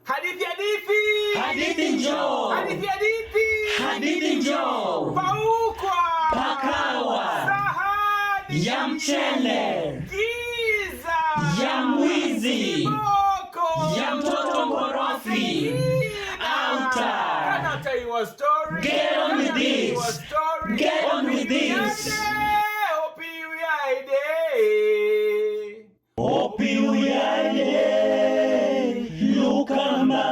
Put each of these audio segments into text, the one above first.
Hadithi hadithi. Hadithi njoo. Hadithi hadithi. Hadithi njoo. Paukwa. Pakawa. Sahani. Ya mchele. Giza. Ya mwizi. Kiboko. Ya mtoto mkorofi. Outa. Can I tell you a story? Get on with this. Get on with this. Opi uyaide. Lukama.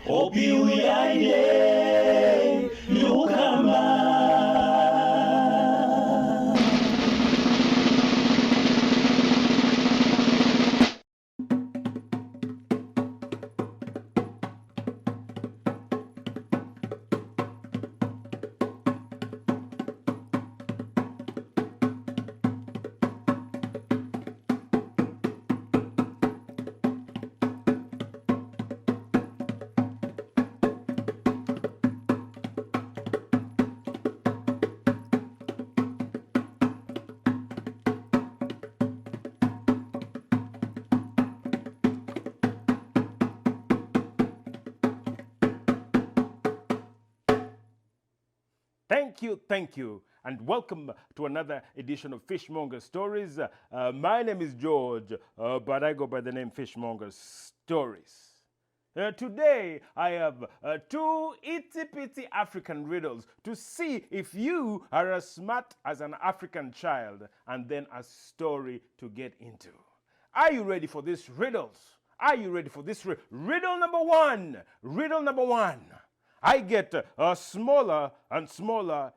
Opi uyaide. Lukama. Thank you, and welcome to another edition of Fishmonger Stories. My name is George, but I go by the name Fishmonger Stories. Today, I have two itty-bitty African riddles to see if you are as smart as an African child, and then a story to get into. Are you ready for these riddles? Are you ready for this riddle number one? Riddle number one. I get smaller and smaller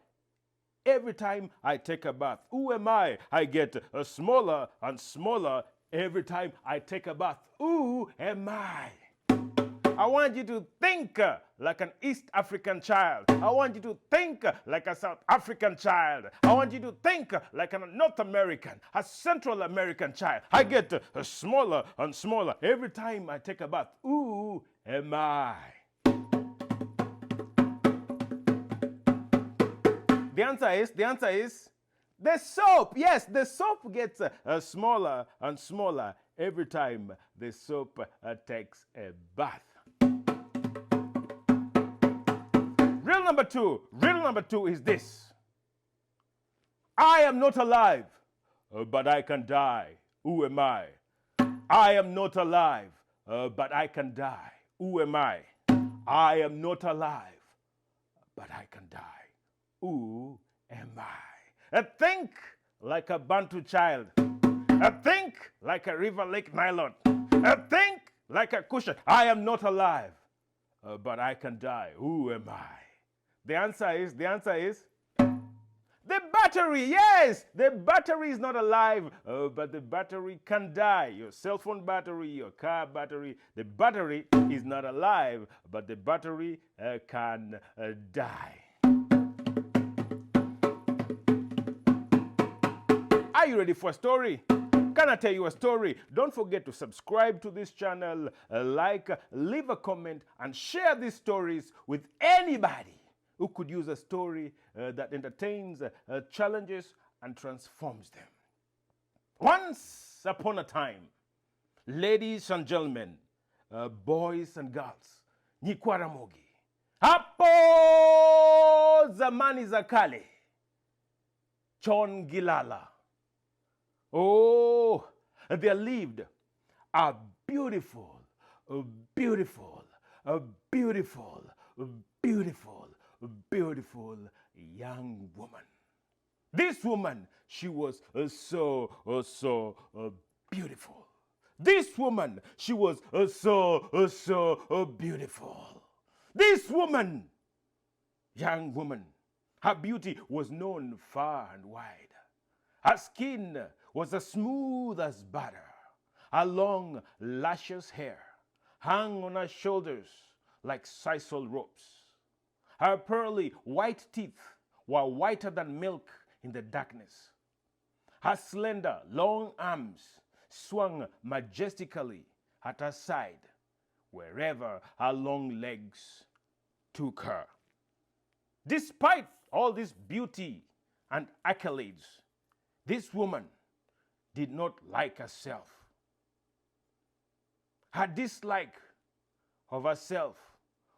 every time I take a bath. Who am I? I get smaller and smaller every time I take a bath. Who am I? I want you to think like an East African child. I want you to think like a South African child. I want you to think like a North American, a Central American child. I get smaller and smaller every time I take a bath. Who am I? The answer is the soap. Yes, the soap gets smaller and smaller every time the soap takes a bath. Riddle number two is this. I am not alive, but I can die. Who am I? I am not alive, but I can die. Who am I? I am not alive, but I can die. Who am I? Think like a Bantu child. Think like a River Lake Nylon. Think like a cushion. I am not alive, but I can die. Who am I? The answer is the battery. Yes, the battery is not alive, but the battery can die. Your cell phone battery, your car battery. The battery is not alive, but the battery can die. Are you ready for a story? Can I tell you a story? Don't forget to subscribe to this channel, leave a comment, and share these stories with anybody who could use a story that entertains, challenges, and transforms them. Once upon a time, ladies and gentlemen, boys and girls, Nyikwaramogi, hapo zamani za kale, Chon Gilala. Oh, there lived a beautiful, young woman. This woman, she was so beautiful. This woman, she was so beautiful. This woman, young woman, her beauty was known far and wide. Her skin was as smooth as butter. Her long, luscious hair hung on her shoulders like sisal ropes. Her pearly white teeth were whiter than milk in the darkness. Her slender, long arms swung majestically at her side wherever her long legs took her. Despite all this beauty and accolades, this woman did not like herself. Her dislike of herself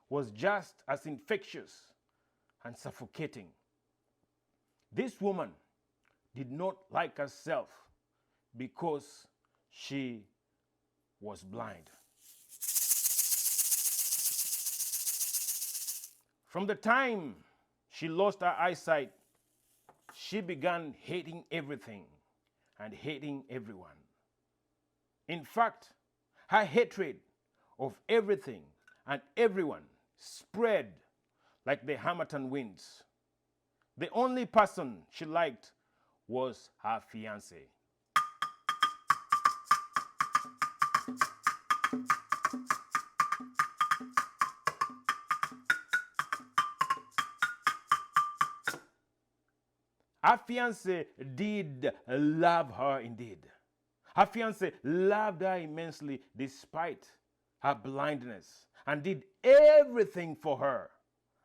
was just as infectious and suffocating. This woman did not like herself because she was blind. From the time she lost her eyesight, she began hating everything and hating everyone. In fact, her hatred of everything and everyone spread like the Hamilton winds. The only person she liked was her fiancé. Her fiancé did love her indeed. Her fiancé loved her immensely despite her blindness and did everything for her.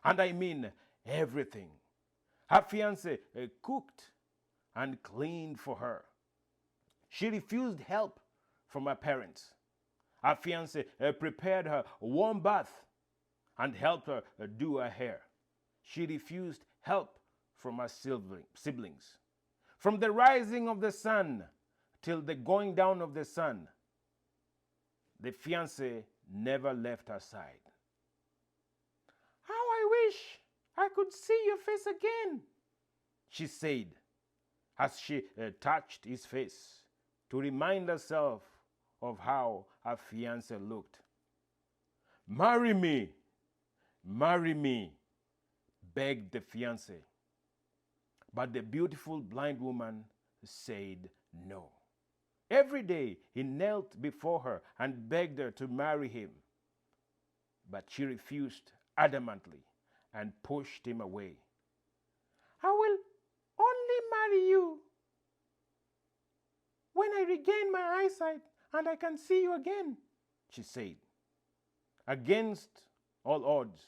And I mean everything. Her fiancé cooked and cleaned for her. She refused help from her parents. Her fiancé prepared her warm bath and helped her do her hair. She refused help from her siblings. From the rising of the sun till the going down of the sun, the fiancé never left her side. How I wish I could see your face again, she said as she touched his face to remind herself of how her fiancé looked. Marry me, begged the fiancé. But the beautiful blind woman said no. Every day he knelt before her and begged her to marry him. But she refused adamantly and pushed him away. I will only marry you when I regain my eyesight and I can see you again, she said. Against all odds,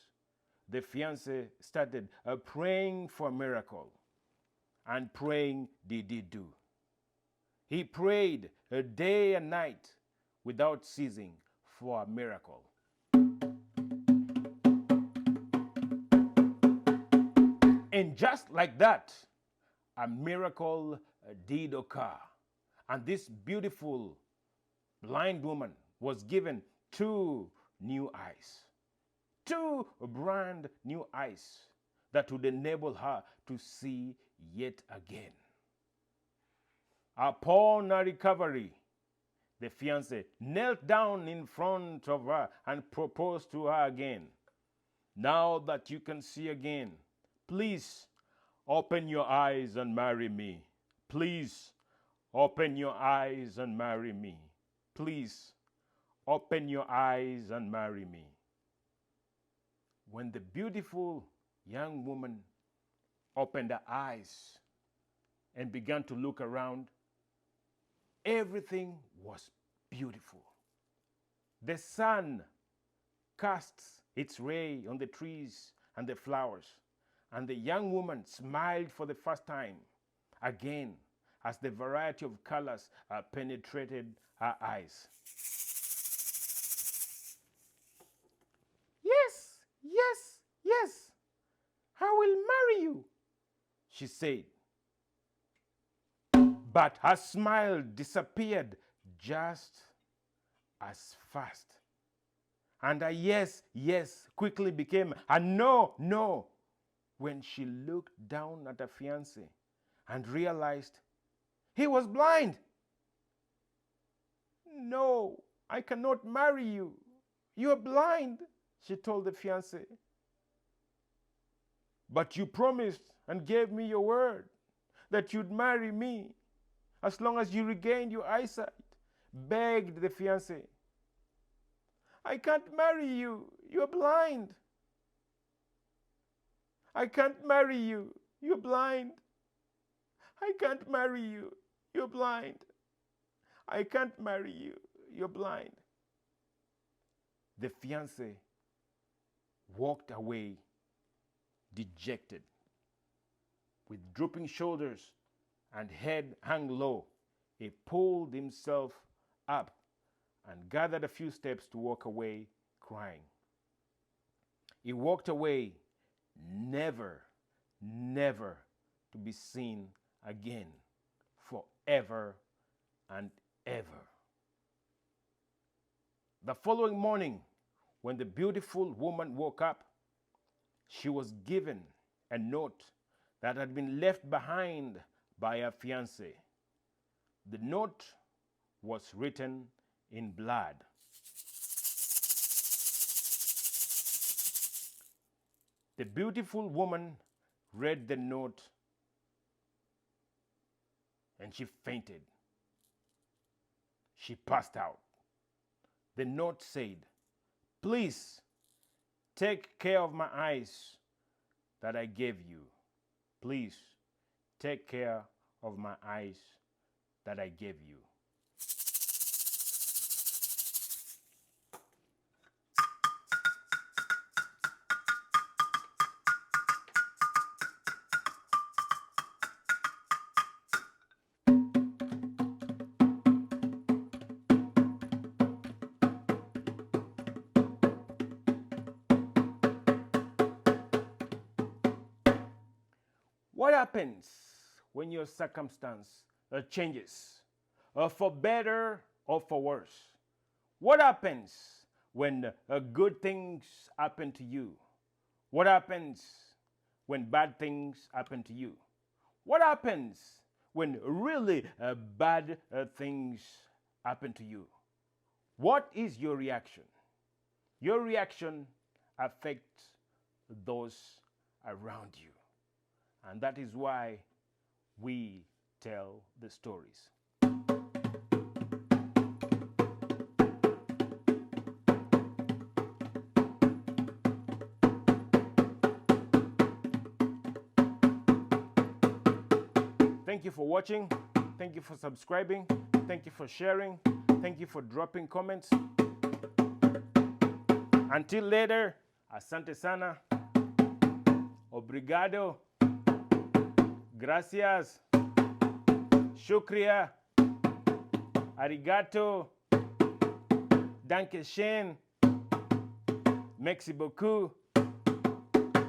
the fiancé started praying for a miracle. And praying did he do. He prayed day and night without ceasing for a miracle. And just like that, a miracle did occur. And this beautiful blind woman was given 2 new eyes. 2 brand new eyes that would enable her to see yet again. Upon her recovery, the fiancé knelt down in front of her and proposed to her again. Now that you can see again, please open your eyes and marry me. Please open your eyes and marry me. Please open your eyes and marry me. When the beautiful young woman opened her eyes and began to look around, everything was beautiful. The sun casts its ray on the trees and the flowers, and the young woman smiled for the first time again as the variety of colors penetrated her eyes. Yes, yes, yes, I will marry you, she said. But her smile disappeared just as fast. And a yes, yes quickly became a no, no when she looked down at her fiancé and realized he was blind. No, I cannot marry you. You are blind, she told the fiancé. But you promised and gave me your word that you'd marry me as long as you regained your eyesight, begged the fiancé. I can't marry you. You're blind. I can't marry you. You're blind. I can't marry you. You're blind. I can't marry you. You're blind. The fiancé walked away dejected, with drooping shoulders and head hung low. He pulled himself up and gathered a few steps to walk away crying. He walked away, never, never to be seen again, forever and ever. The following morning, when the beautiful woman woke up, she was given a note that had been left behind by her fiancé. The note was written in blood. The beautiful woman read the note and she fainted. She passed out. The note said, "Please take care of my eyes that I gave you. Please take care of my eyes that I gave you." What happens when your circumstance changes, for better or for worse? What happens when good things happen to you? What happens when bad things happen to you? What happens when really bad things happen to you? What is your reaction? Your reaction affects those around you. And that is why we tell the stories. Thank you for watching. Thank you for subscribing. Thank you for sharing. Thank you for dropping comments. Until later, asante sana. Obrigado. Gracias. Shukriya. Arigato. Danke schön. Merci beaucoup.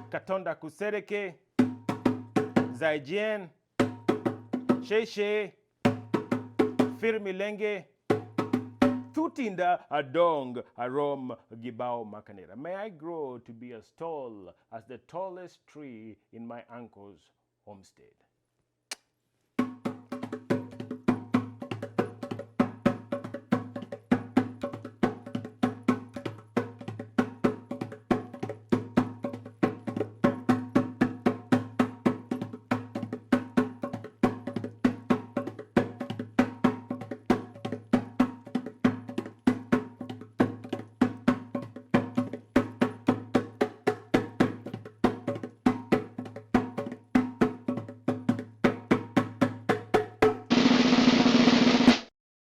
Katonda kusereke. Zaijien. Sheshe. Firmilenge. Tutinda adong arom gibao makanera. May I grow to be as tall as the tallest tree in my uncle's homestead.